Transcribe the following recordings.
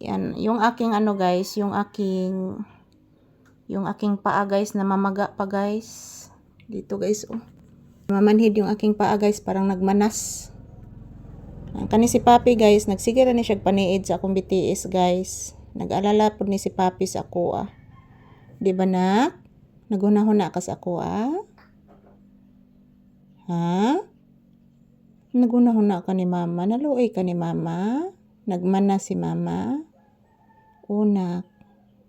Yan, yung aking ano guys, yung aking paa guys, na mamaga pa guys. Dito guys, oh. Mamanhid yung aking paa guys, parang nagmanas. Kani si Papi guys, nagsigira ni siya paniid sa akong BTS guys. Nag-alala po ni si Papi sa ako ah. Di ba nak? Naguna-huna ka sa ako ah? Ha? Naguna-huna ka ni mama? Naluoy ka ni mama? Nagmana si mama? Una.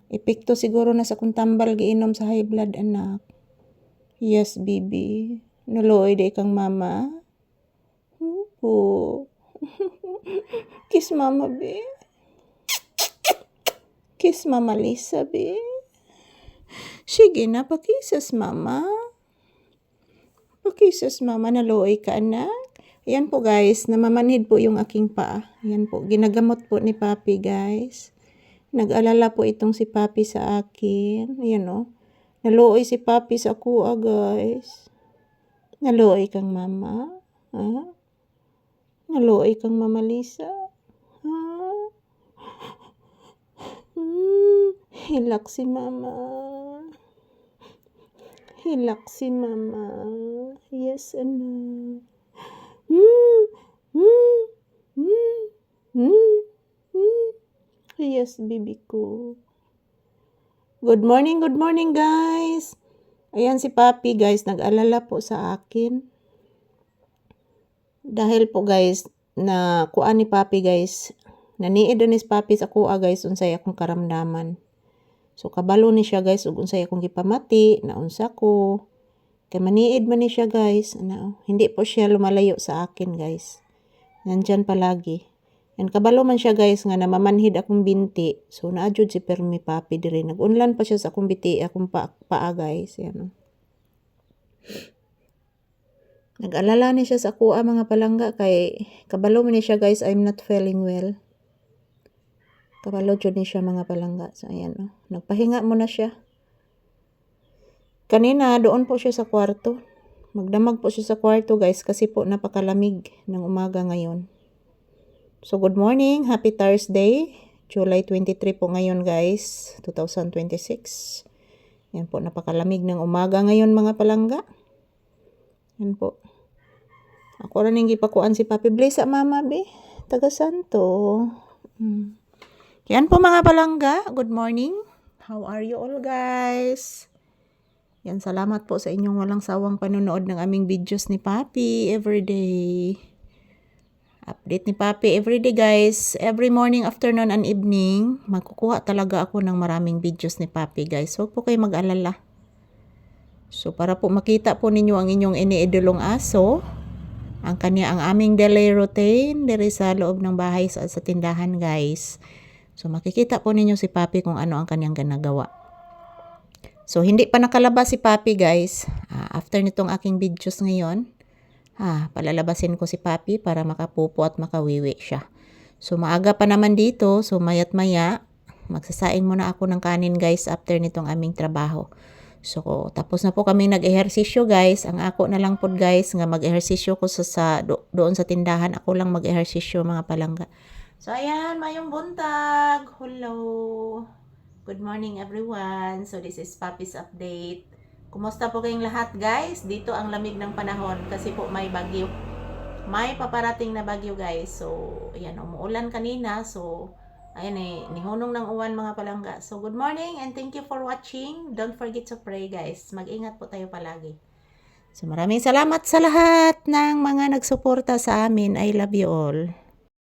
Epekto siguro na sa kung tambal giinom sa high blood anak. Yes, baby. Naluoy day kang mama? Opo. Kiss mama, be. Kiss mama Lisa, be. Sige na, pakisas mama. Pakisas mama, naluoy ka anak. Ayan po guys, namamanhid po yung aking paa. Ayan po, ginagamot po ni Papi guys. Nag-alala po itong si Papi sa akin. Ayan o. Naluoy si Papi sa kuha guys. Naluoy kang mama. Ha? Naluoy kang mama Lisa. Ha? Hilak si mama. Hilak si mama. Yes, anak. Yes, baby ko. Good morning guys. Ayan si Papi guys, nag-alala po sa akin. Dahil po guys, na kuan ni Papi guys, naniid ni Papi sa kuha guys, unsay akong karamdaman. So kabalo ni siya guys, ug unsay akong gipamati, naunsa ko. Kay maniid man ni siya guys, hindi po siya lumalayo sa akin guys. Nandyan palagi. And kabalo man siya guys nga namamanhid akong binti. So naadjud si Permi Papi diri. Nag-unlan pa siya sa akong binti, akong paa guys. Yan. Nag-alala ni siya sa kuha mga palangga kay kabalo man ni siya guys, I'm not feeling well. Kabalo jud ni siya mga palangga. So ayan oh. Nagpahinga mo na siya. Kanina doon po siya sa kwarto. Magdamag po siya sa kwarto guys kasi po napakalamig ng umaga ngayon. So good morning, happy Thursday, July 23 po ngayon guys, 2026. Yan po, napakalamig ng umaga ngayon mga palangga. Yan po. Ako rin yung gipakuan si Papi Blaze sa mama be, taga Santo. Yan po mga palangga, good morning. How are you all guys? Yan, salamat po sa inyong walang sawang panonood ng aming videos ni Papi everyday. Update ni Papi everyday guys. Every morning, afternoon, and evening, magkukuha talaga ako ng maraming videos ni Papi guys. Huwag po kayo mag-alala. So para po makita po ninyo ang inyong iniidolong aso, ang aming daily routine diri sa loob ng bahay sa tindahan guys. So makikita po ninyo si Papi kung ano ang kanyang ginagawa. So hindi pa nakalabas si Papi guys. After nitong aking videos ngayon, palalabasin ko si Papi para makapupo at makawiwi siya. So maaga pa naman dito, so mayat maya, magsasaing muna ako ng kanin guys after nitong aming trabaho. So tapos na po kami nag-ehersisyo guys. Ang ako na lang po guys, nga mag-ehersisyo ko doon sa tindahan. Ako lang mag-ehersisyo mga palangga. So ayan, mayong buntag. Hello. Good morning everyone. So this is Papi's update. Kumusta po kayong lahat guys? Dito ang lamig ng panahon kasi po may bagyo. May paparating na bagyo guys. So, ayan, umuulan kanina. So, ayan nihunong ng uwan mga palangga. So, good morning and thank you for watching. Don't forget to pray guys. Mag-ingat po tayo palagi. So, maraming salamat sa lahat ng mga nagsuporta sa amin. I love you all.